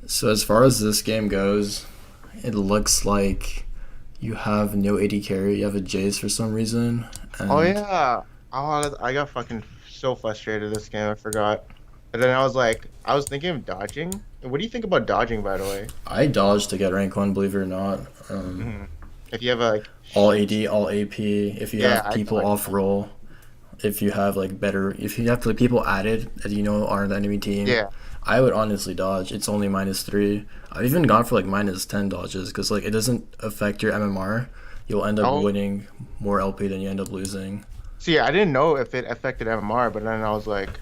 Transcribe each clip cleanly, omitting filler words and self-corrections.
So as far as this game goes, it looks like you have no AD carry. You have a Jace for some reason, Oh and yeah. Oh, I got fucking so frustrated this game. I forgot. And then I was like, I was thinking of dodging. What do you think about dodging, by the way? I dodged to get rank one. Believe it or not, hmm If you have a like, all AD, all AP. If you yeah, have I people dodge. off roll, if you have like better, if you have like people added that you know are on the enemy team, Yeah, I would honestly dodge. It's only -3. I've even gone for like -10 dodges because like it doesn't affect your MMR. You'll end up oh, winning more LP than you end up losing. see, I didn't know if it affected MMR, but then I was like,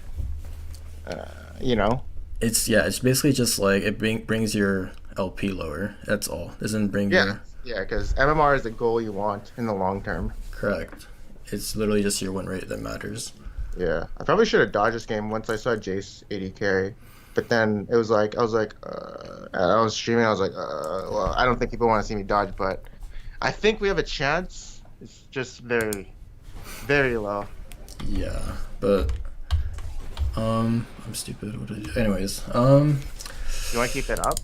you know, It's yeah, it's basically just like brings your LP lower. That's all. Doesn't bring yeah, your yeah, because MMR is the goal you want in the long term. correct. It's literally just your win rate that matters. Yeah, I probably should have dodged this game once I saw Jace AD carry. But then it was like I was streaming. I was like, well, I don't think people want to see me dodge, but I think we have a chance. It's just very, very low. Yeah, but I'm stupid. What did I do? Anyways, You want to keep it up?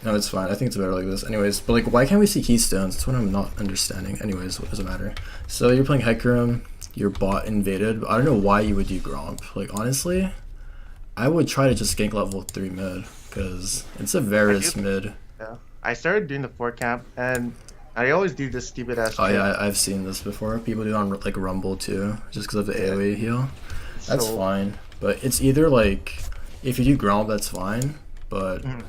no, it's fine. I think it's better like this. Anyways, but like, why can't we see keystones? That's what I'm not understanding. Anyways, what does it matter? So you're playing Hecarim. Your bot invaded. But I don't know why you would do Gromp. Like honestly, I would try to just gank level 3 mid because it's a I do. Varus mid. Yeah. I started doing the four camp, and I always do this stupid ass Oh trick. yeah, I've seen this before. People do on like Rumble too, just because of the Yeah. AoE heal. That's So, fine, but it's either like if you do Gromp, that's fine. But mhm.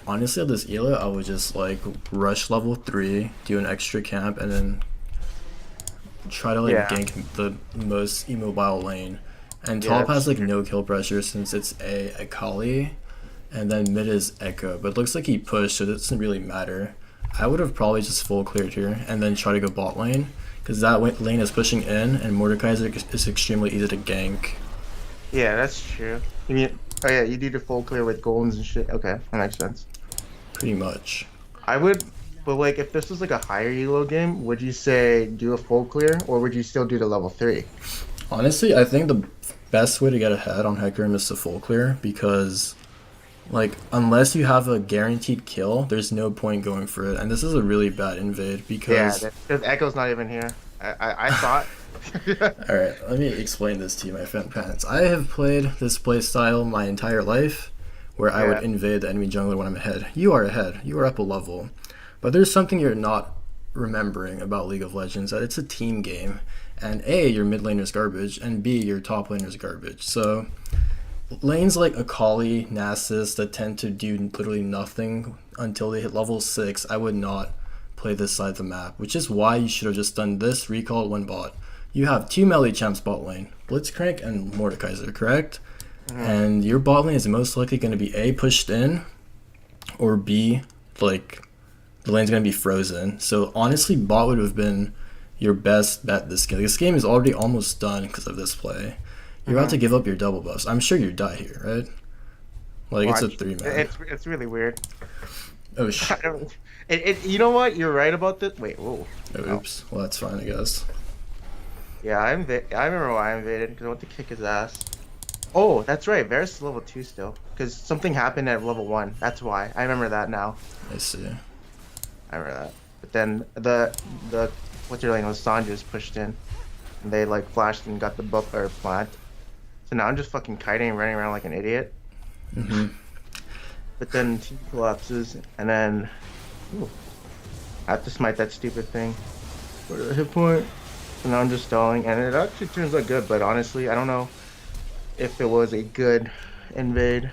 honestly, at this Ela, I would just like rush level 3, do an extra camp, and then try to like Yeah, gank the most immobile lane. And yeah, top that's has like true. no kill pressure since it's a Akali, and then mid is Echo. But it looks like he pushed, so it doesn't really matter. I would have probably just full cleared here and then try to go bot lane because that lane is pushing in, and Mordekaiser is extremely easy to gank. Yeah, that's true. You mean? Oh yeah, you do the full clear with golds and shit. Okay, that makes sense. Pretty much. I would, but like if this was like a higher elo game, would you say do a full clear or would you still do the level three? Honestly, I think the best way to get ahead on Hecarim is to full clear because, like, unless you have a guaranteed kill, there's no point going for it. And this is a really bad invade Yeah, because, because Echo's not even here. I thought. alright, let me explain this to you, my friend Pants. I have played this playstyle my entire life where I would Yeah, invade the enemy jungler when I'm ahead. You are ahead, you are up a level. But there's something you're not remembering about League of Legends that it's a team game. And A, your mid laner's garbage, and B, your top laner's garbage. So lanes like Akali, Nasus that tend to do literally nothing until they hit level 6, I would not play this side of the map, which is why you should have just done this recall one bot. You have two melee champs bot lane, Blitzcrank and Mordekaiser, correct? mhm. And your bot lane is most likely going to be A, pushed in, or B, like, the lane's going to be frozen. So honestly, bot would have been your best bet this game. This game is already almost done because of this play. You're about to Mhm. give up your double buffs. I'm sure you die here, right? Like it's a Watch. 3 man. It's really weird. Oh I shit. don't. You know what? You're right about this. Wait. Whoa. Oh, No. oops. Well, that's fine, I guess. Yeah, I remember why I invaded because I want to kick his ass. Oh, that's right. Varus is level two still because something happened at level one. That's why. I remember that now. I see. I remember that. But then the what's your name was Sanja's pushed in, and they like flashed and got the buff or plant. So now I'm just fucking kiting and running around like an idiot. Hmm. But then T collapses, and then ooh, I have to smite that stupid thing. What a hit point. So now I'm just stalling, and it actually turns out good. But honestly, I don't know if it was a good invade.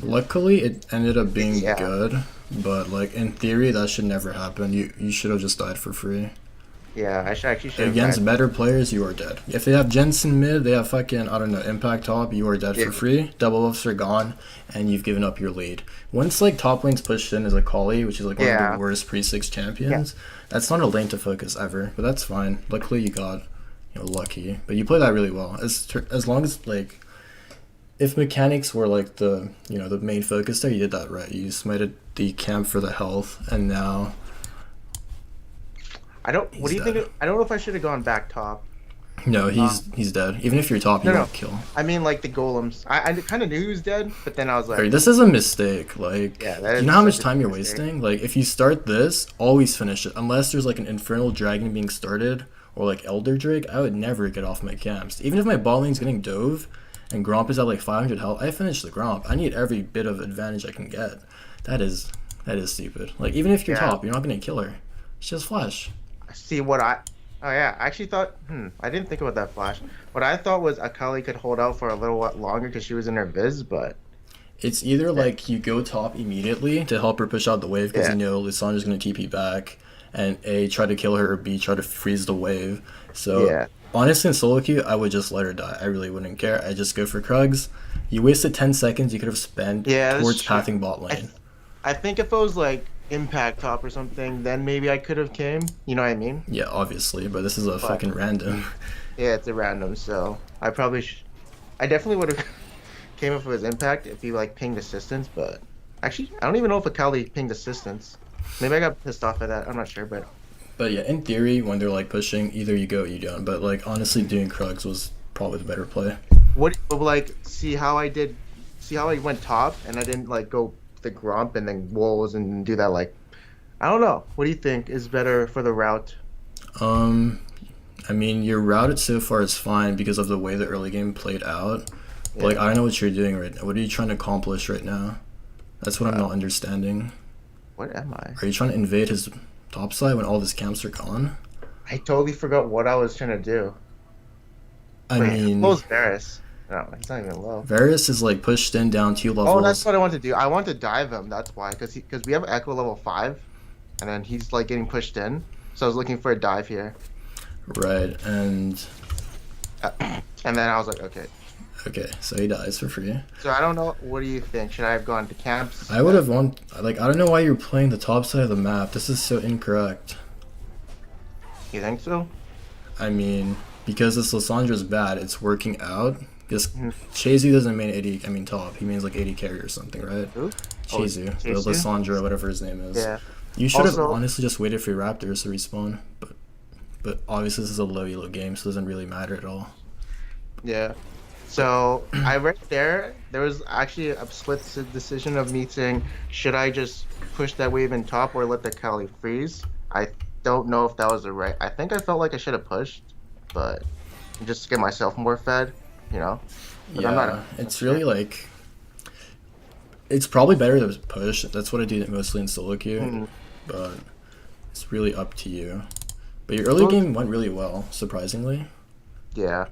Luckily, it ended up being Yeah, good, but like in theory, that should never happen. You should have just died for free. yeah. Actually should have died. Against better players, you are dead. If they have Jensen mid, they have fucking, I don't know, Impact top, you are dead Yeah, for free. Double buffs are gone, and you've given up your lead. Once like top lane's pushed in as a Kali, which is like one of the yeah, worst pre-6 yeah. champions, that's not a lane to focus ever. But that's fine. Luckily, you got, lucky. But you play that really well. As long as like, if mechanics were like the main focus there, you did that right. You smited the camp for the health, and now I don't. What he's do you dead. think? I don't know if I should have gone back top. No, he's dead. Even if you're top, you No, no. won't kill. I mean, like the golems. I kind of knew he was dead, but then I was like, Alright, this is a mistake. Like, yeah, that do you is know how such much a time big you're mistake. wasting? Like, if you start this, always finish it. Unless there's like an infernal dragon being started or like elder drake, I would never get off my camps. Even if my bot lane's getting dove and Gromp is at like 500 health, I finish the Gromp. I need every bit of advantage I can get. That is that is stupid. Like, even if you're Yeah. top, you're not gonna kill her. It's just flash. See what I. Oh yeah, I actually thought. I didn't think about that flash. What I thought was Akali could hold out for a little while longer because she was in her viz, but It's either yeah, like you go top immediately to help her push out the wave because yeah, you know Lissandra's going to TP back, and A, try to kill her, or B, try to freeze the wave. So yeah, honestly, in solo queue, I would just let her die. I really wouldn't care. I just go for Krugs. You wasted 10 seconds you could have spent yeah. That's towards true. pathing bot I lane. th I think if it was like impact top or something, then maybe I could have came. You know what I mean? Yeah, obviously, but this is a But fucking random. yeah, it's a random, so I probably I definitely would have came if it was impact if he like pinged assistance, but actually I don't even know if Akali pinged assistance. Maybe I got pissed off at that. I'm not sure, but But yeah, in theory, when they're like pushing, either you go or you don't. But like honestly, doing Krugs was probably the better play. what but, like see how I did, see how I went top and I didn't like go the Grump and then Wolves and do that like I don't know. What do you think is better for the route? Um, I mean, your routed so far is fine because of the way the early game played out. But like, Yeah. I don't know what you're doing right now. What are you trying to accomplish right now? That's what I'm Uh, not understanding. what am I? Are you trying to invade his top side when all his camps are gone? I totally forgot what I was trying to do. I Wait, how low mean, is Varus? No, he's not even low. Varus is like pushed in down 2 levels. Oh, that's what I want to do. I want to dive him. That's why, because we have Echo level 5, and then he's like getting pushed in. So I was looking for a dive here, Right, and and then I was like, okay. okay, so he dies for free. So I don't know. What do you think? Should I have gone to camps? I would have won. Like, I don't know why you're playing the top side of the map. This is so incorrect. You think so? I mean, because this Lissandra's bad, it's working out. Because Mhm. Chazu doesn't mean 80, I mean top. He means like 80 carry or something, right? Who? Oh, Chazu, the Chase you? Lissandra, whatever his name is. Yeah. You should have Also, honestly just waited for your Raptors to respawn. But obviously this is a low elo game, so it doesn't really matter at all. yeah. So I read there was actually a split decision of me saying, should I just push that wave in top or let the Cali freeze? I don't know if that was the right. I think I felt like I should have pushed, but just to get myself more fed, you know. But I'm not Yeah, 100% it's sure. really like it's probably better to push. That's what I do mostly in solo queue, Mhm. but it's really up to you. But your early So game went really well, surprisingly. yeah.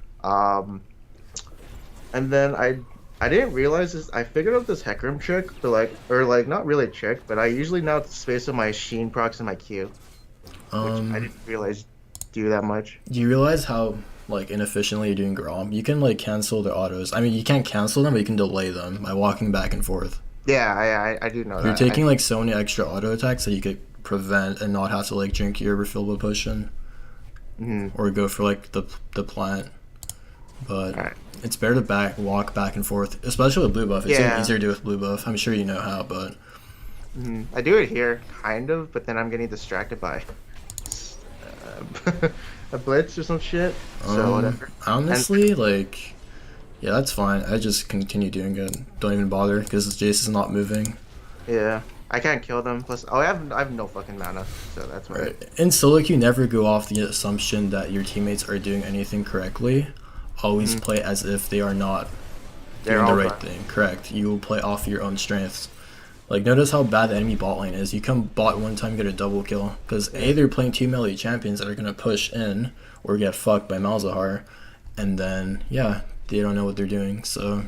And then I didn't realize this. I figured out this Hecarim trick, but like not really trick, but I usually now space on my Sheen procs and my Q, which I Um, didn't realize do that much. do you realize how like inefficiently you're doing Grom? You can like cancel their autos. I mean, you can't cancel them, but you can delay them by walking back and forth. Yeah, I do know You're that. taking like so many extra auto attacks that you could prevent and not have to like drink your refillable potion Mhm. or go for like the plant. But All right. it's better to walk back and forth, especially with blue buff. It's even Yeah, easier to do with blue buff. I'm sure you know how, but I do it here, kind of, but then I'm getting distracted by a blitz or some shit. So whatever. And honestly, like, yeah, that's fine. I just continue doing it. Don't even bother because Jace is not moving. yeah, I can't kill them. Plus, oh, I have no fucking mana, so that's why. Right. In solo queue, never go off the assumption that your teammates are doing anything correctly. Always Mhm. play as if they are not They're doing the all right fine. thing. Correct. You will play off your own strengths. Like, notice how bad the enemy bot lane is. You come bot one time, get a double kill. Because Yeah. A, they're playing two melee champions that are going to push in or get fucked by Malzahar. And then, yeah, they don't know what they're doing. So,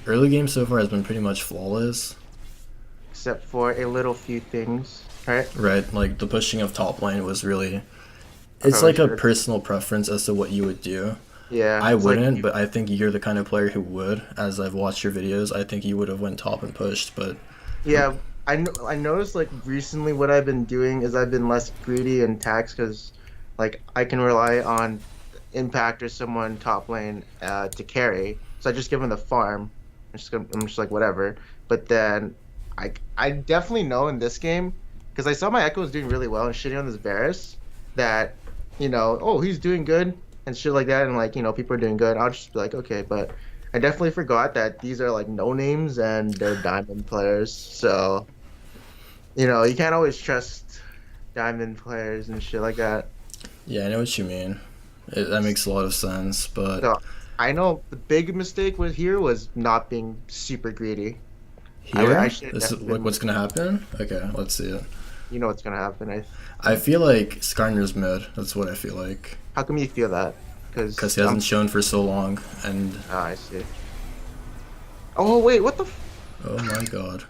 early game so far has been pretty much flawless. Except for a little few things, right? Right? Like, the pushing of top lane was really. I It's probably like a should. personal preference as to what you would do. Yeah, I it's like wouldn't, but I think you're the kind of player who would. As I've watched your videos, I think you would have went top and pushed, but yeah. I noticed like recently what I've been doing is I've been less greedy and tax because like I can rely on impact or someone top lane to carry, so I just give them the farm. I'm just like whatever. But then I definitely know in this game because I saw my Echo was doing really well and shitting on this Varus that oh he's doing good. and shit like that, and like people are doing good, I'll just be like, okay. But I definitely forgot that these are like no names and they're diamond players, so you can't always trust diamond players and shit like that. Yeah, I know what you mean. That makes a lot of sense, but So I know the big mistake was here was not being super greedy. I here, should have this is definitely like been. what's gonna happen. Okay, let's see it. You know what's gonna happen. I feel like Skarner's mid. That's what I feel like How come you feel that? because Because he hasn't shown for so long, and I see. Oh wait, what the? oh my god.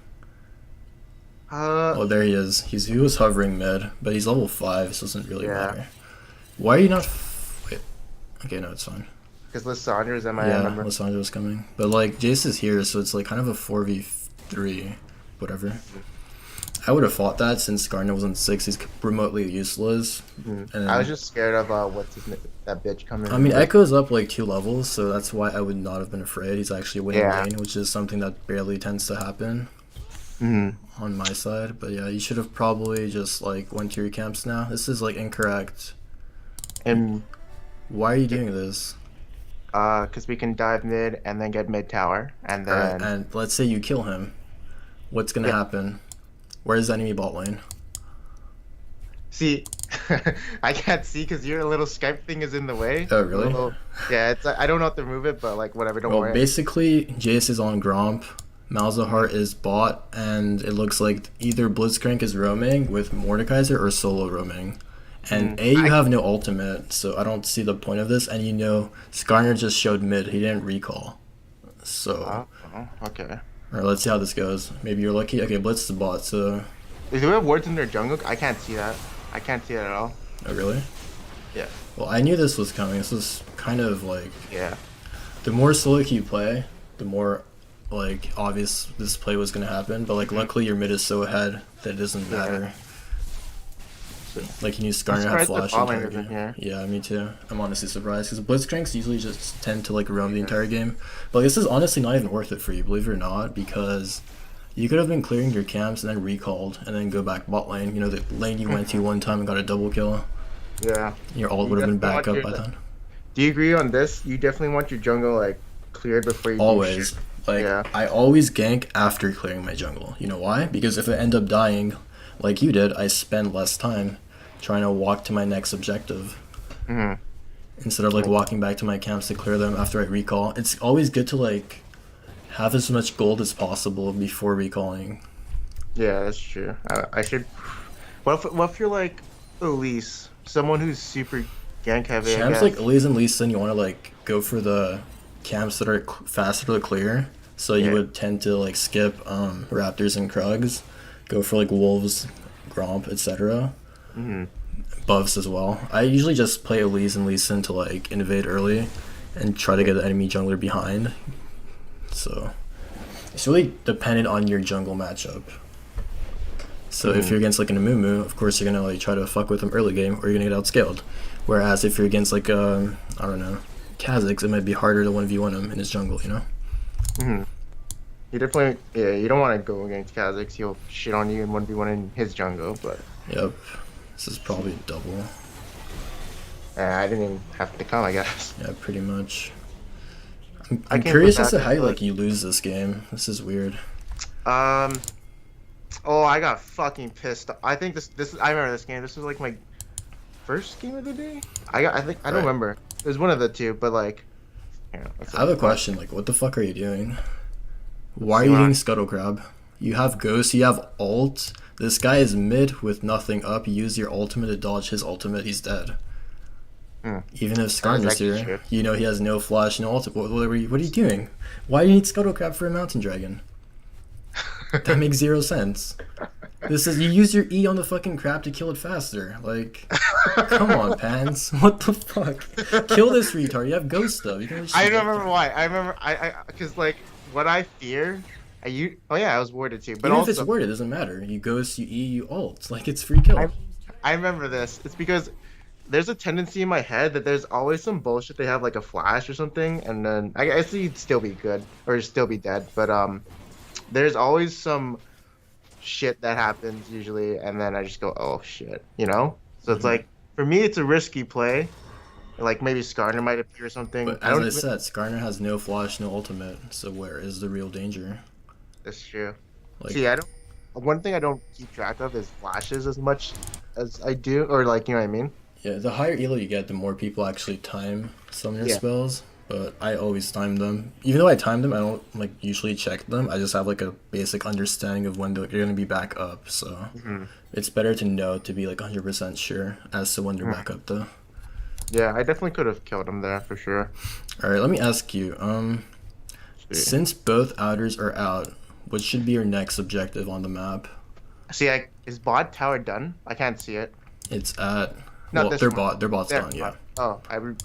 Uh, Oh, there he is. He was hovering mid, but he's level 5, so it doesn't really yeah. matter. Why are you not? Wait. Okay, no, it's fine. Because Lissandra's MIA Yeah, number. Lissandro's coming, but like Jace is here, so it's like kind of a 4v3, whatever. I would have fought that since Skarner was in 6. He's remotely useless, I was and just scared of that bitch coming I in. mean But Echo's up like 2 levels, so that's why I would not have been afraid. He's actually winning yeah. lane, which is something that barely tends to happen hmm on my side. But yeah, you should have probably just like went to your camps now. This is like incorrect. And Why are you doing this? because we can dive mid and then get mid tower and All right, then and let's say you kill him. What's gonna yeah. happen? Where's the enemy bot lane? See, I can't see because your little Skype thing is in the way. Oh, The really? little, yeah, it's I don't know how to move it, but like whatever, don't Well, worry. basically, Jace is on Gromp, Malzahar is bot, and it looks like either Blitzcrank is roaming with Mordekaiser or solo roaming. And A, you I have no ultimate, so I don't see the point of this. And Skarner just showed mid, he didn't recall. So, okay. or let's see how this goes. Maybe you're lucky. Okay, Blitz is bot, so. Do we have wards in their jungle? I can't see that. I can't see that at all. Oh, really? Yeah. Well, I knew this was coming. This was kind of like. Yeah. The more solo queue you play, the more like obvious this play was gonna happen. But like luckily your mid is so ahead that it doesn't Yeah. matter. Like you need I'm Skarner to have surprised the flash the bot lane entire isn't game. here. Yeah, me too. I'm honestly surprised because Blitzcranks usually just tend to like roam the entire game. But like, this is honestly not even worth it for you, believe it or not, because you could have been clearing your camps and then recalled and then go back bot lane. You know, the lane you went to one time and got a double kill. Yeah. Your ult You would have been definitely back want up your, by then. do you agree on this? You definitely want your jungle like cleared before you do shit. Always. Like, Yeah. I always gank after clearing my jungle. You know why? Because if I end up dying, like you did, I spend less time trying to walk to my next objective hmm instead of like walking back to my camps to clear them after I recall. It's always good to like have as much gold as possible before recalling. Yeah, that's true. I should. What if you're like Elise, someone who's super gank heavy? I Champs guess. like Elise and Lee Sin, you want to like go for the camps that are faster to clear. So you Yeah. would tend to like skip Raptors and Krugs, go for like Wolves, Gromp, etc. hmm Buffs as well. I usually just play Elise and Lee Sin to like invade early and try to get the enemy jungler behind. So it's really dependent on your jungle matchup. So if you're against like an Amumu, of course you're gonna like try to fuck with him early game, or you're gonna get outscaled. Whereas if you're against like I don't know, Kha'Zix, it might be harder to 1v1 him in his jungle. You know? hmm You definitely, yeah. You don't want to go against Kha'Zix. He'll shit on you in 1v1 in his jungle. But Yep. This is probably double. I didn't even have to come. I guess. Yeah, pretty much. I'm, I I'm can't curious put as to that how in, like you lose this game. This is weird. Um. Oh, I got fucking pissed. I think this. I remember this game. This was like my first game of the day. I think I don't Right. remember. It was one of the two, but like. I have a question. Like, what the fuck are you doing? Why are See you what doing Scuttle Crab? You have Ghost, you have ult. This guy is mid with nothing up. You use your ultimate to dodge his ultimate, he's dead. Hmm. Even if That is Skarner's actually here, true. you know he has no flash, no ultimate. What are you doing? Why do you need Scuttle Crab for a Mountain Dragon? That makes zero sense. This is you use your E on the fucking crab to kill it faster. Like, come on, Pans. What the fuck? Kill this retard. You have Ghost stuff. You can just I don't remember why. I remember because like what I fear. Oh yeah, I was warded too. But Even if also it's worded, it doesn't matter. You Ghost, you E, you ult. Like, it's free kill. I remember this. It's because there's a tendency in my head that there's always some bullshit. They have like a flash or something, and then I guess you'd still be good or you'd still be dead. But there's always some shit that happens usually, and then I just go, oh shit, you know. So it's like for me, it's a risky play, Like maybe Skarner might appear or something. But I as don't I even. said, Skarner has no flash, no ultimate. So where is the real danger? That's true. Like, See, I don't. One thing I don't keep track of is flashes as much as I do, or like you know what I mean? yeah, the higher elo you get, the more people actually time some of your Yeah. spells. But I always time them. Even though I time them, I don't like usually check them. I just have like a basic understanding of when they're gonna be back up. So hmm it's better to know to be like 100% sure as to when they're back up though. Yeah, I definitely could have killed him there for sure. All right, let me ask you. See, Since both outers are out, what should be your next objective on the map? is bot tower done? I can't see it. It's at Not well, this one. their bot's There. done, yeah.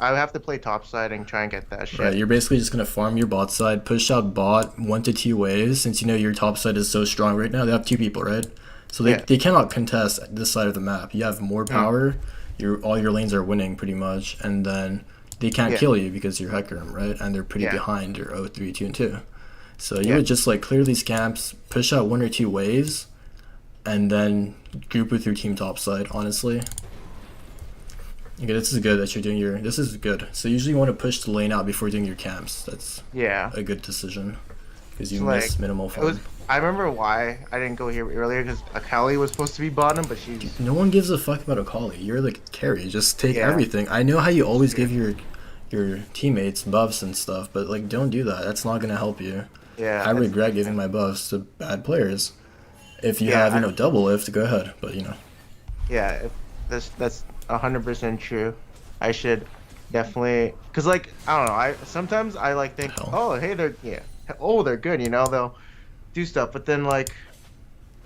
I have to play top side and try and get that Right, shit. you're basically just gonna farm your bot side, push out bot 1 to 2 waves. Since you know your top side is so strong right now, they have 2 people, right? So Yeah. they cannot contest this side of the map. You have more Mm, power. Your all your lanes are winning pretty much, and then they can't yeah. kill you because you're Hecarim, right? And they're pretty Yeah. behind your 0-3, 2, and 2. So you Yeah. would just like clear these camps, push out 1 or 2 waves, and then group with your team topside. Honestly, okay, this is good that you're doing your. This is good. So usually you want to push the lane out before doing your camps. That's Yeah. a good decision because you So like miss minimal it was. farm. I remember why I didn't go here earlier because Akali was supposed to be bottom, but she's No one gives a fuck about Akali. You're the carry. Just take yeah. everything. I know how you always True. give your teammates buffs and stuff, but like don't do that. That's not gonna help you. I Yeah. regret giving my buffs to bad players. If you have, Yeah. double lift, go ahead. But Yeah. That's 100% true. I should definitely because like I don't know. I sometimes I like think hell. oh hey they're yeah oh they're good they'll do stuff but then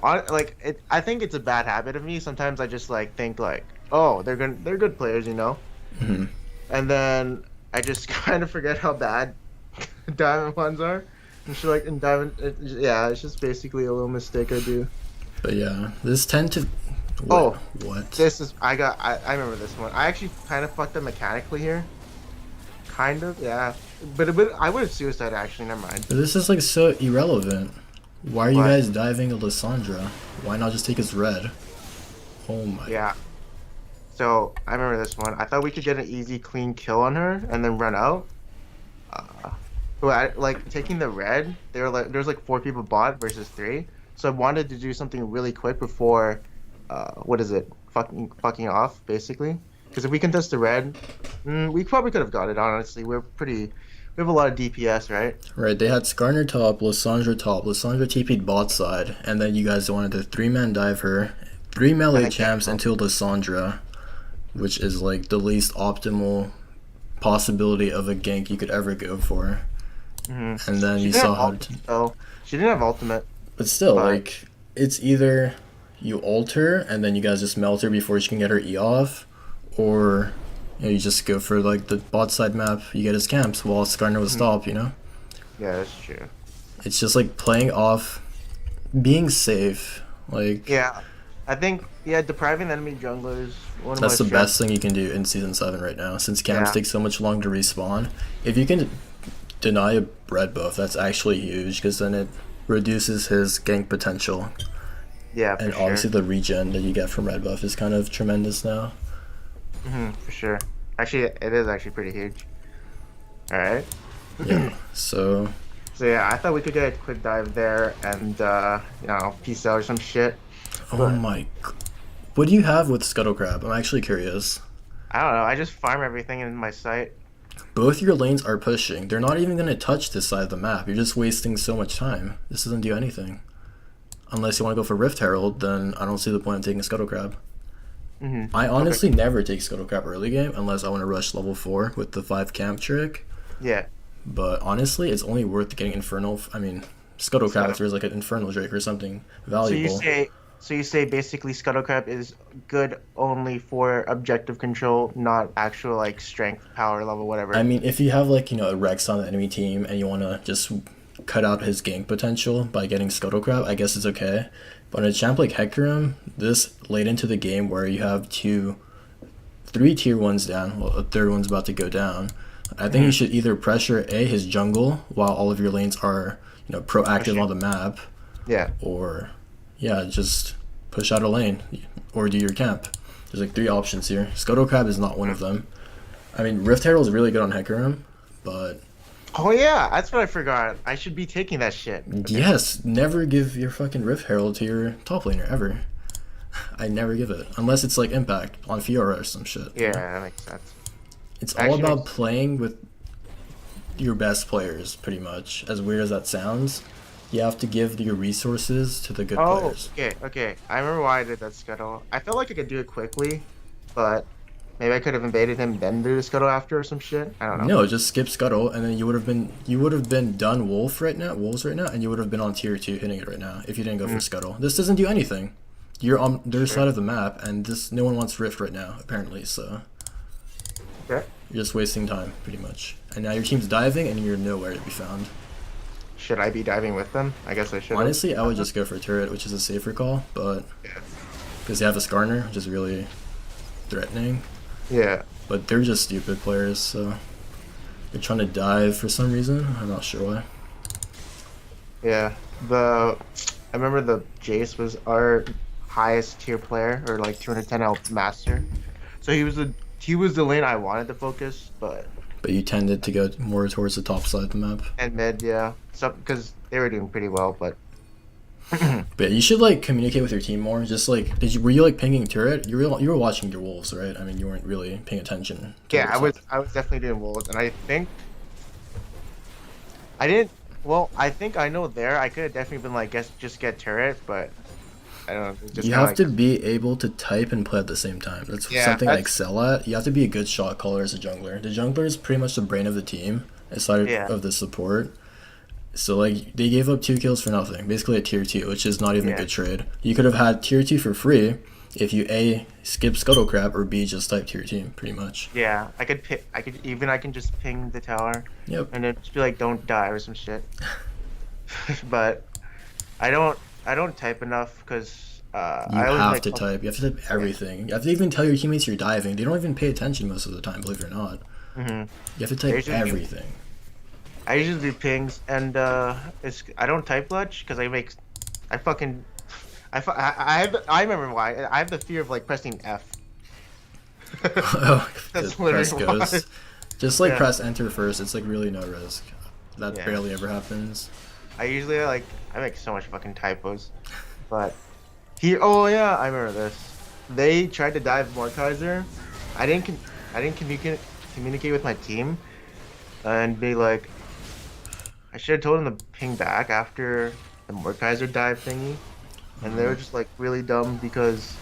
I think it's a bad habit of me. Sometimes I just like think like oh they're good players Hmm. and then I just kind of forget how bad diamond ones are and she like in yeah it's just basically a little mistake I do. But yeah, this tend to. Oh, What? this is I remember this one. I actually kind of fucked up mechanically here. Kind of, yeah. But I would have suicide actually. Never mind. But this is like so irrelevant. Why are you But guys diving Lissandra? Why not just take his red? Oh my. yeah. So I remember this one. I thought we could get an easy, clean kill on her and then run out. Uh, but like taking the red. There's like 4 people bot versus 3. So I wanted to do something really quick before. What is it? Fucking off basically. Because if we contest the red, we probably could have got it. Honestly, we have a lot of DPS, right? Right, they had Skarner top, Lissandra top, Lissandra TP'd bot side, and then you guys wanted to 3-man dive her, 3 melee I can't champs into Lissandra, which is like the least optimal possibility of a gank you could ever go for. And then She you didn't saw have how. so she didn't have ultimate, But still, but like, it's either you ult her and then you guys just melt her before she can get her E off, or you just go for like the bot side map, you get his camps while Skarner would stop. yeah, that's true. It's just like playing off, being safe. Like, Yeah, I think depriving enemy junglers one of my that's the strengths. best thing you can do in Season 7 right now. Since camps Yeah. take so much longer to respawn, if you can deny a red buff, that's actually huge because then it reduces his gank potential. Yeah, for And sure. obviously the regen that you get from red buff is kind of tremendous now. For sure. Actually, it is actually pretty huge. All right. Yeah. So So yeah, I thought we could get a quick dive there and peace out or some shit. oh But my what do you have with Scuttle Crab? I'm actually curious. I don't know. I just farm everything in my site. Both your lanes are pushing. They're not even gonna touch this side of the map. You're just wasting so much time. This doesn't do anything. Unless you want to go for Rift Herald, then I don't see the point of taking a Scuttle Crab. I honestly never take Scuttle Crab early game unless I want to rush level 4 with the 5 camp trick. Yeah. But honestly, it's only worth getting Infernal. I mean, Scuttle Crab if there's like an Infernal Drake or something valuable. So you say basically Scuttlecrab is good only for objective control, not actual like strength, power level, whatever. I mean, if you have like a Rex on the enemy team and you want to just cut out his gank potential by getting Scuttle Crab, I guess it's okay. But on a champ like Hecarim, this late into the game where you have 3 tier 1s down, well, a third one's about to go down, I think you should either pressure his jungle while all of your lanes are proactive on the map, Yeah. or just push out a lane or do your camp. There's like 3 options here. Scuttle Crab is not one of them. I mean, Rift Herald is really good on Hecarim, but Oh yeah, that's what I forgot. I should be taking that shit. Okay. yes, never give your fucking Rift Herald to your top laner ever. I never give it unless it's like Impact on Fiora or some shit. Yeah, that makes sense. It's all Actually about makes. playing with your best players, pretty much. As weird as that sounds, you have to give your resources to the good Oh, players. okay, okay. I remember why I did that scuttle. I felt like I could do it quickly, but maybe I could have invaded him, then do the scuttle after or some shit. I don't know. No, just skip Scuttle, and then you would have been done Wolves right now, and you would have been on tier 2 hitting it right now if you didn't go for Mm, Scuttle. This doesn't do anything. You're on their sure. side of the map, and this no one wants Rift right now apparently. So Okay. you're just wasting time pretty much. And now your team's diving, and you're nowhere to be found. Should I be diving with them? I guess I should have. Honestly, I would just go for turret, which is a safer call, but Yeah. because you have a Skarner, which is really threatening. Yeah. But they're just stupid players, so they're trying to dive for some reason. I'm not sure why. Yeah. I remember the Jace was our highest tier player, or like 210 L master. So he was the lane I wanted to focus, but But you tended to go more towards the top side of the map. and mid, yeah. So because they were doing pretty well, but But you should like communicate with your team more. Just like, were you like pinging turret? You were watching your wolves, right? I mean, you weren't really paying attention to yeah, what's I was definitely doing wolves, and I think I didn't. Well, I think I know there. I could have definitely been like, guess just get turret, but I don't know. Just You kind of have to like be able to type and play at the same time. That's yeah, something I that's excel at. You have to be a good shot caller as a jungler. The jungler is pretty much the brain of the team, aside yeah, of the support. So like they gave up 2 kills for nothing, basically a tier 2, which is not even a yeah, good trade. You could have had tier 2 for free if you A, skip scuttle crab, or B, just type tier team pretty much. yeah. I could pick. I can just ping the tower, Yep. and then just be like, don't die or some shit. But I don't type enough because You I always have like to type. You have to type yeah. everything. You have to even tell your teammates you're diving. They don't even pay attention most of the time, believe it or not. Hmm. You have to I type usually do. everything. I usually do pings, and I don't type much because I fucking I remember why I have the fear of like pressing F. Oh, That's press literally why. ghost. Just like Yeah, press enter first. It's like really no risk. That yeah. barely ever happens. I usually I make so much fucking typos, but oh yeah, I remember this. They tried to dive Morkaiser. I didn't con I didn't communicate with my team and be like, I should have told them to ping back after the Morkaiser dive thingy, and they were just like really dumb because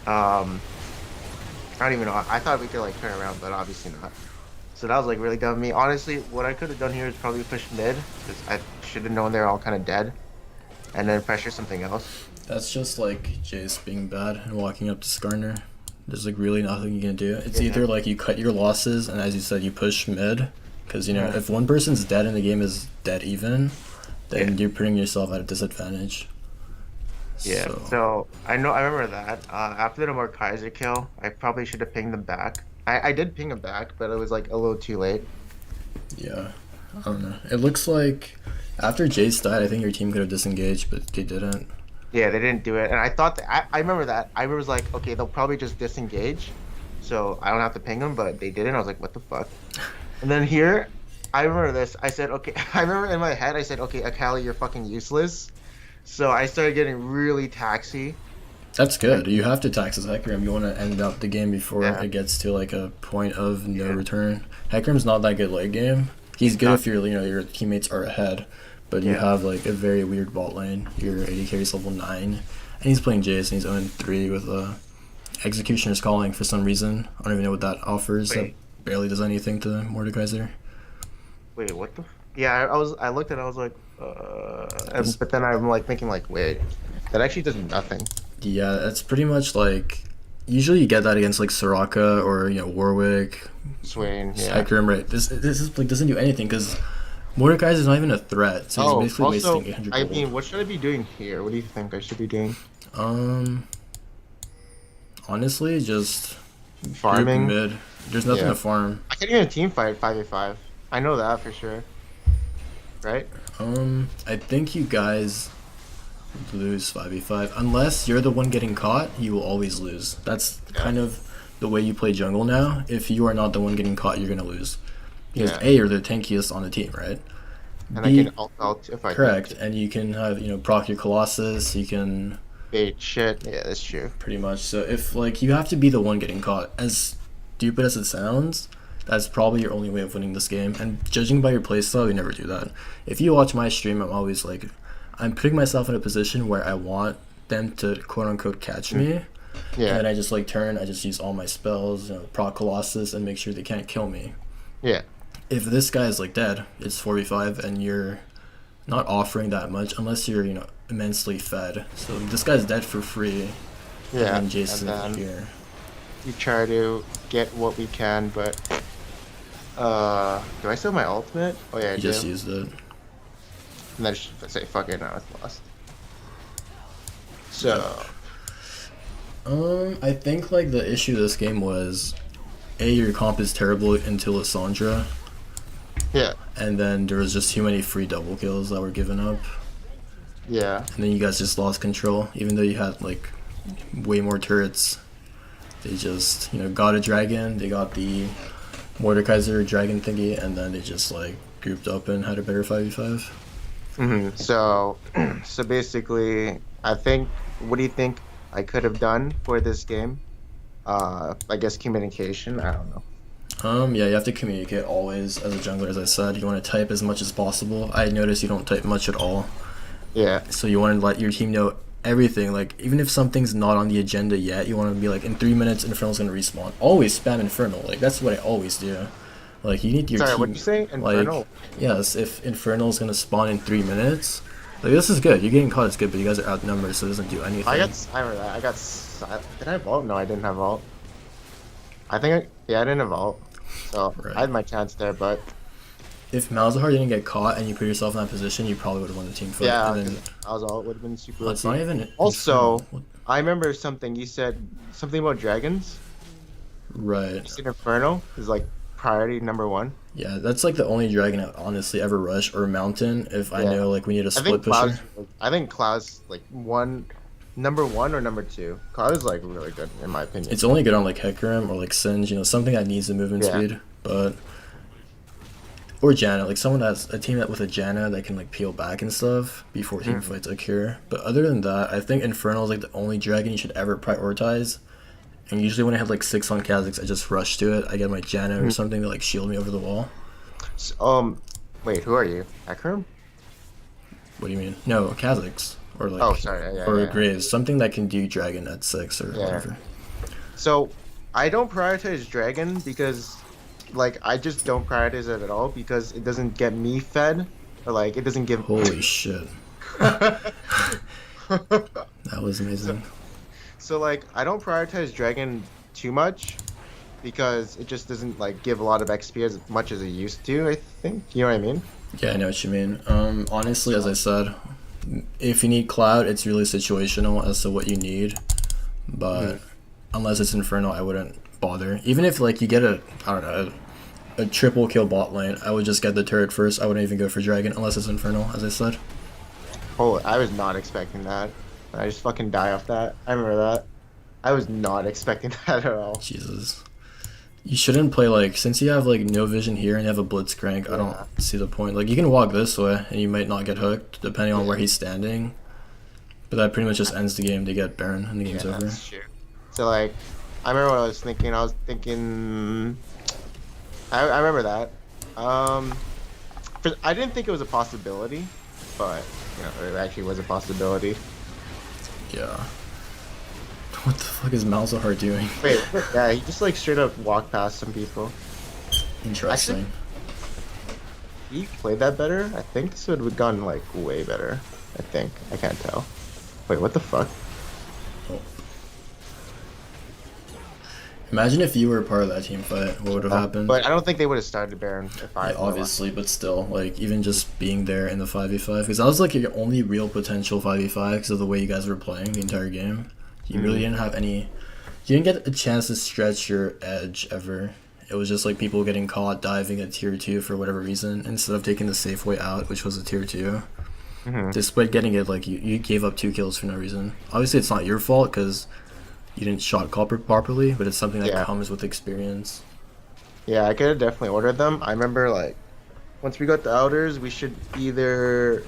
um I don't even know. I thought we could like turn around, but obviously not. So that was like really dumb of me. Honestly, what I could have done here is probably push mid because I should have known they're all kind of dead, and then pressure something else. That's just like Jace being bad and walking up to Skarner. There's like really nothing you can do. It's Yeah. either like you cut your losses and, as you said, you push mid, because you know Mhm. if one person's dead and the game is dead even, Yeah. then you're putting yourself at a disadvantage. Yeah. So So I remember that. After the more Kaiser kill, I probably should have pinged them back. I did ping them back, but it was like a little too late. yeah, I don't know. It looks like after Jace died, I think your team could have disengaged, but they didn't. Yeah, they didn't do it, and I thought I remember that. I was like, okay, they'll probably just disengage, so I don't have to ping them, but they didn't. I was like, what the fuck? And then here, I remember this. I said, okay. I remember in my head, I said, okay, Akali, you're fucking useless. So I started getting really taxi. That's And good. You have to tax his Hecarim. You want to end up the game before yeah, it gets to like a point of no yeah, return. Hecarim's not that good late game. He's good not, if your teammates are ahead, but you yeah, have like a very weird bot lane. Your AD carries level 9, and he's playing Jace, and he's 0-3 with Executioner's Calling for some reason. I don't even know what that offers. That wait, barely does anything to Mordekaiser. wait, what the? Yeah, I looked at it, I was like, This, but then I'm like thinking like, wait, that actually does nothing. yeah, it's pretty much like usually you get that against like Soraka or Warwick. Swain, yeah. Hecarim, right? This is like doesn't do anything because Mordekaiser is not even a threat, so he's Oh, basically also, wasting 800 I gold. mean, what should I be doing here? What do you think I should be doing? Um, honestly, just group Farming? mid. There's nothing Yeah. to farm. I could get a team fight 5v5. I know that for sure, right? I think you guys lose 5v5 unless you're the one getting caught. You will always lose. That's Yeah. kind of the way you play jungle now, if you are not the one getting caught, you're gonna lose. Because Yeah. A, you're the tankiest on the team, right? And I B, can alt if I need correct, to. and you can have proc your Colossus. You can Bait shit. Yeah, that's true. pretty much. So if like you have to be the one getting caught, as stupid as it sounds, that's probably your only way of winning this game. And judging by your playstyle, you never do that. If you watch my stream, I'm always like, I'm putting myself in a position where I want them to quote unquote catch me. And Yeah. then I just like turn, I just use all my spells, proc Colossus, and make sure they can't kill me. Yeah. If this guy is like dead, it's 4v5, and you're not offering that much unless you're immensely fed. So this guy's dead for free. Yeah. And Jason then here. we try to get what we can, but do I still have my ultimate? Oh yeah, I He do. just used it. And then just say fuck it, now it's lost. So I think like the issue of this game was, your comp is terrible into Lissandra, yeah, and then there was just too many free double kills that were given up, yeah, and then you guys just lost control, even though you had like way more turrets. They just got a dragon, they got the Mordekaiser dragon thingy, and then they just like grouped up and had a better 5v5. So so basically, I think. What do you think I could have done for this game? I guess communication. I don't know. Yeah, you have to communicate always as a jungler. As I said, you want to type as much as possible. I noticed you don't type much at all. Yeah, So you want to let your team know everything. Like, even if something's not on the agenda yet, you want to be like, in 3 minutes, Infernal's going to respawn. Always spam Infernal. Like, that's what I always do. Like, you need your sorry, team. what'd you say? Infernal? Like, yes, if Infernal's going to spawn in 3 minutes, like, this is good. You're getting caught, it's good, but you guys are outnumbered, so it doesn't do anything. I remember that. Did I vault? No, I didn't have vault. I didn't have vault. So Right. I had my chance there, but If Malzahar didn't get caught and you put yourself in that position, you probably would have won the team fight. yeah, And then, I was all would have been super. well, it's lucky. not even. Also, Infernal. What- I remember something you said, something about dragons. Right. You said Inferno is like priority number one. Yeah, that's like the only dragon I honestly ever rush, or mountain if I Yeah. know like we need a I split think pusher. Cloud's like number one or number two. Cloud is like really good in my opinion. It's only good on like Hecarim or like Singe, something that needs the movement Yeah. speed. But or Janna, like someone that's a team that with a Janna that can like peel back and stuff before team fights occur. But other than that, I think Infernal is like the only dragon you should ever prioritize. And usually when I have like 6 on Kha'Zix, I just rush to it. I get my Janna or something to like shield me over the wall. So, wait, who are you? Akram? What do you mean? No, Kha'Zix or like Oh, sorry. Yeah, or yeah. Graves, something that can do dragon at 6 or Yeah. whatever. So, I don't prioritize dragon because, like, I just don't prioritize it at all because it doesn't get me fed, or like it doesn't give. Holy shit. That was amazing. So like I don't prioritize dragon too much because it just doesn't like give a lot of XP as much as it used to, I think. You know what I mean? Yeah, I know what you mean. Honestly, as I said, if you need Cloud, it's really situational as to what you need. But unless it's Inferno, I wouldn't bother. Even if like you get a triple kill bot lane, I would just get the turret first. I wouldn't even go for Dragon unless it's Infernal, as I said. Oh, I was not expecting that. I just fucking die off that. I remember that. I was not expecting that at all. Jesus. You shouldn't play like, since you have like no vision here and you have a Blitzcrank, I Yeah. don't see the point. Like you can walk this way and you might not get hooked depending on where he's standing. But that pretty much just ends the game. They get Baron and the game's over. That's true. So like, I remember what I was thinking. I was thinking, I remember that. I didn't think it was a possibility, but it actually was a possibility. Yeah. What the fuck is Malzahar doing? Wait, yeah, he just like straight up walked past some people. Interesting. He played that better. I think this would have gone like way better. I think. I can't tell. Wait, what the fuck? Oh. Imagine if you were a part of that team fight. What would have happened? But I don't think they would have started Baron if I. Yeah, obviously, but still, like even just being there in the 5v5, because that was like your only real potential 5v5 because of the way you guys were playing the entire game. You really didn't have any. You didn't get a chance to stretch your edge ever. It was just like people getting caught diving at tier 2 for whatever reason instead of taking the safe way out, which was a tier 2. Despite getting it, like you gave up 2 kills for no reason. Obviously, it's not your fault because you didn't shot call properly, but it's something that Yeah, comes with experience. yeah, I could have definitely ordered them. I remember like once we got the outers, we should either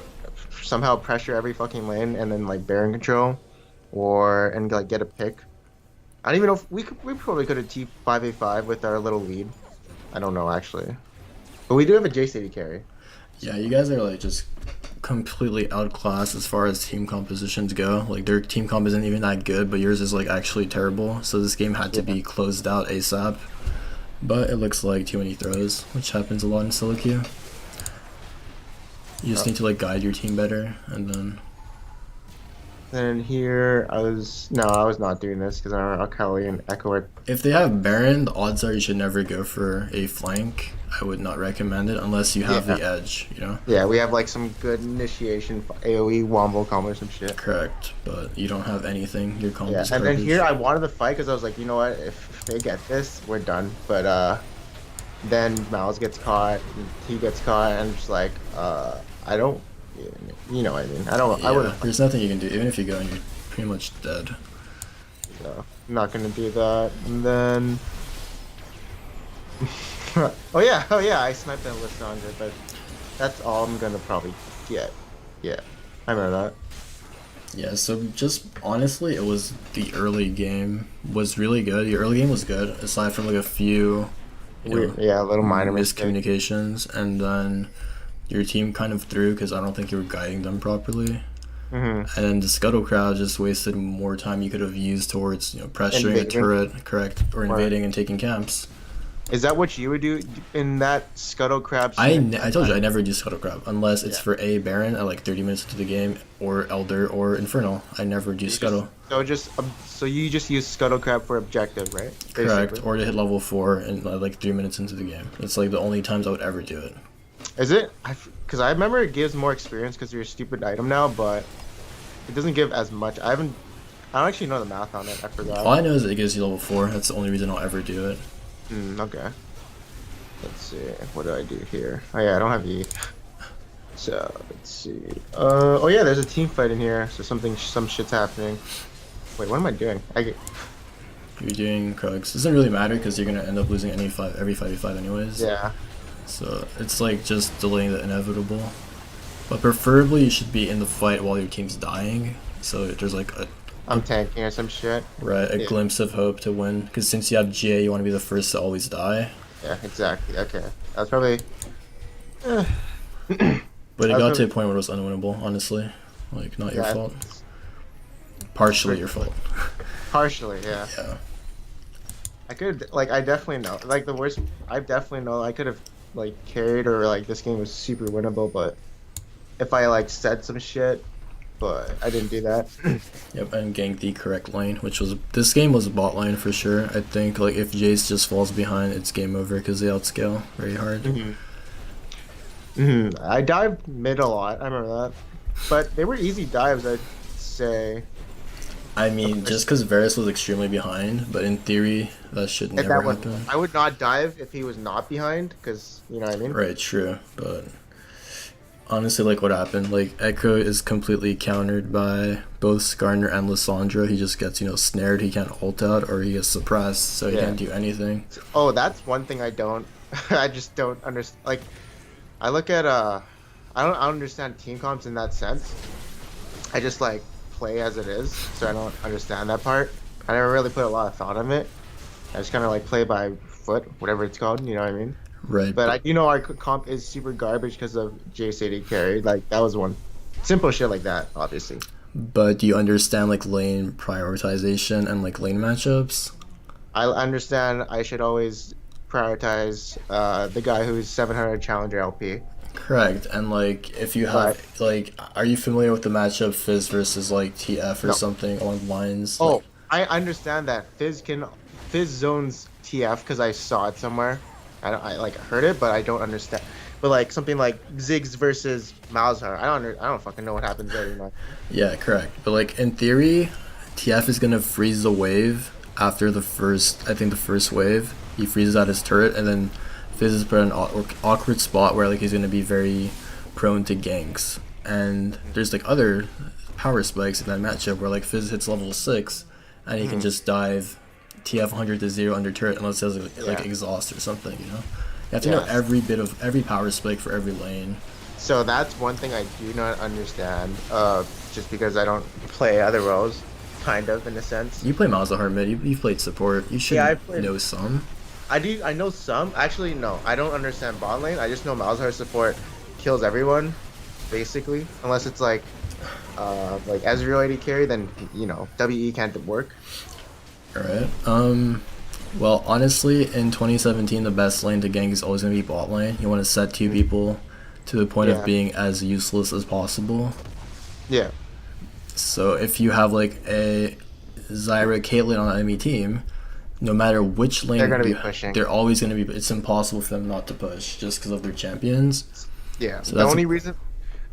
somehow pressure every fucking lane and then like Baron control, or and like get a pick. I don't even know if we probably could have T5A5 with our little lead. I don't know actually, but we do have a J City carry. Yeah, you guys are like just completely outclassed as far as team compositions go. Like their team comp isn't even that good, but yours is like actually terrible. So this game had to Yeah. be closed out ASAP. But it looks like too many throws, which happens a lot in solo queue. You just need to like guide your team better, and then And here I was not doing this because our Akali and Echo are. if they have Baron, the odds are you should never go for a flank. I would not recommend it unless you have Yeah. the edge, you know? Yeah, we have like some good initiation AoE wombo combo or some shit. Correct, but you don't have anything. Your comp Yeah, is and then garbage. here I wanted to fight because I was like, you know what, if they get this, we're done. But then Miles gets caught, he gets caught, and I'm just like, I don't, you know what I mean? I don't, I Yeah, wouldn't. there's nothing you can do. Even if you go, you're pretty much dead. So I'm not gonna do that. And then, oh yeah, I sniped that Lissandra, but that's all I'm gonna probably get. Yeah, I remember that. Yeah, so just honestly, it was the early game was really good. The early game was good, aside from like a few, you know, Weird, yeah, a little minor mistake. miscommunications, and then your team kind of threw because I don't think you were guiding them properly. Hmm. And then the Scuttle crowd just wasted more time you could have used towards, pressuring a Invading. turret, correct, or Or invading and taking camps. is that what you would do in that Scuttle Crab I told you I never do Scuttle crowd unless it's Yeah. for a Baron at like 30 minutes into the game, or Elder, or Infernal. I never do Scuttle. So you just use Scuttle Crab for objective, right? Correct, Basically. or to hit level 4 in like 3 minutes into the game. It's like the only times I would ever do it. Is it? Because I remember it gives more experience because you're a stupid item now, but it doesn't give as much. I don't actually know the math on it. I forgot. All I know is it gives you level 4. That's the only reason I'll ever do it. Okay. Let's see. What do I do here? Oh yeah, I don't have E. So let's see. Oh yeah, there's a team fight in here. So some shit's happening. Wait, what am I doing? You're doing Krugs. Doesn't really matter because you're gonna end up losing every 5v5 anyways. Yeah. So it's like just delaying the inevitable. But preferably you should be in the fight while your team's dying. So there's like I'm tanking or some shit. a Yeah. glimpse of hope to win. Because since you have GA, you want to be the first to always die. Yeah, exactly. Okay. That's probably. Eh. But it I was got to a gonna- point where it was unwinnable, honestly. Like, not your Yeah, fault. Partially your fault. partially, yeah. Yeah. I could like I definitely know. Like the worst I definitely know I could have like carried or like this game was super winnable, but if I like said some shit, but I didn't do that. Yep, and ganked the correct lane, which was this game was a bot lane for sure. I think like if Jace just falls behind, it's game over because they outscale very hard. I dived mid a lot. I remember that, but they were easy dives. I'd say. I mean, just because Varus was extremely behind, but in theory that should If never that was, happen. I would not dive if he was not behind, because you know what I mean. Right, true, but honestly, like what happened, like Echo is completely countered by both Skarner and Lissandra. He just gets snared. He can't ult out, or he gets suppressed, so he Yeah. can't do anything. Oh, that's one thing I don't. I just don't understand. Like, I look at I don't understand team comps in that sense. I just like play as it is, so I don't understand that part. I never really put a lot of thought on it. I just kind of like play by foot, whatever it's called. You know what I mean? Right, But I do know our comp is super garbage because of JCD carry. Like that was one simple shit like that, obviously. but do you understand like lane prioritization and like lane matchups? I understand I should always prioritize the guy who's 700 challenger LP. Correct, and like if you have like, are you familiar with the matchup Fizz versus like TF or No. something along the lines? Oh, Like, I understand that Fizz zones TF because I saw it somewhere. I like heard it, but I don't understand. But like something like Ziggs versus Malzahar, I don't fucking know what happens there. You know? yeah, correct. But like in theory, TF is gonna freeze the wave after the first. I think the first wave, he freezes out his turret, and then Fizz is put in an awkward spot where like he's gonna be very prone to ganks. And there's like other power spikes in that matchup where like Fizz hits level 6, and he can just dive TF 100 to 0 under turret unless it has like Yeah. exhaust or something, you know? You have to know Yes. every power spike for every lane. So that's one thing I do not understand. Just because I don't play other roles, kind of in a sense. You play Malzahar mid, you've played support, you should Yeah, I played. know some. I do. I know some. Actually, no. I don't understand bot lane. I just know Malzahar support kills everyone, basically. Unless it's like Ezreal AD carry, then WE can't work. Alright. Well, honestly, in 2017, the best lane to gank is always going to be bot lane. You want to set two people to the point of Yeah. being as useless as possible. Yeah. So if you have like a Zyra Caitlyn on an enemy team, no matter which lane They're gonna be pushing. they're always going to be. It's impossible for them not to push just because of their champions. Yeah. So The that's only reason.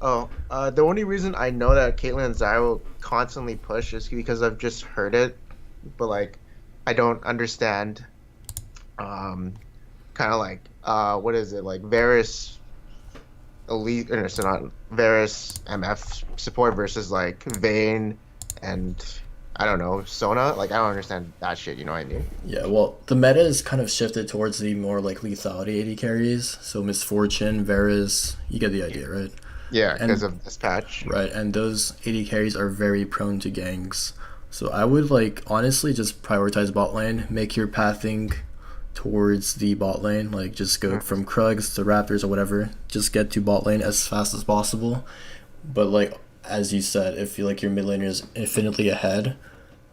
Oh, the only reason I know that Caitlyn and Zyra will constantly push is because I've just heard it, but like, I don't understand. Kind of like, what is it like? Varus Elite, or so not Varus MF support versus like Vayne and I don't know Sona. Like, I don't understand that shit. You know what I mean? Yeah, well, the meta is kind of shifted towards the more like lethality AD carries. So Misfortune, Varus, you get the idea, right? Yeah, And- because of this patch. Right, and those AD carries are very prone to ganks. So I would like honestly just prioritize bot lane, make your pathing towards the bot lane, like just go from Krugs to Raptors or whatever. Just get to bot lane as fast as possible. But like as you said, if you like your mid laner is infinitely ahead,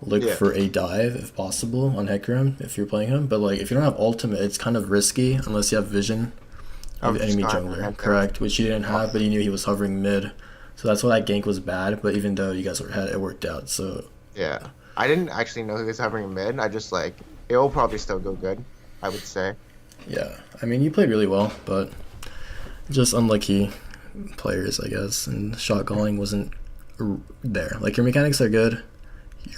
look Yeah. for a dive if possible on Hecarim if you're playing him. But like if you don't have ultimate, it's kind of risky unless you have vision of Of enemy Sky jungler, and- correct? Which you didn't have, but you knew he was hovering mid. So that's why that gank was bad. But even though you guys were ahead, it worked out. So Yeah, I didn't actually know he was hovering mid. I just like it will probably still go good. I would say. yeah, I mean you played really well, but just unlucky players, I guess. And shot calling wasn't there. Like your mechanics are good,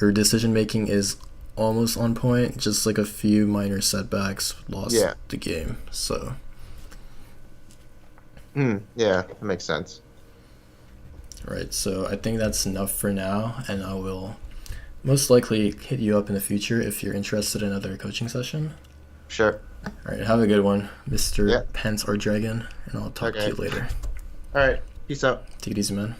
your decision making is almost on point. Just like a few minor setbacks lost Yeah. the game. So Yeah, that makes sense. right, so I think that's enough for now, and I will most likely hit you up in the future if you're interested in another coaching session. Sure. All right, have a good one, Mr. Yeah. Pence or Dragon, and I'll talk to Okay. you later. All right. Peace out. Take it easy, man.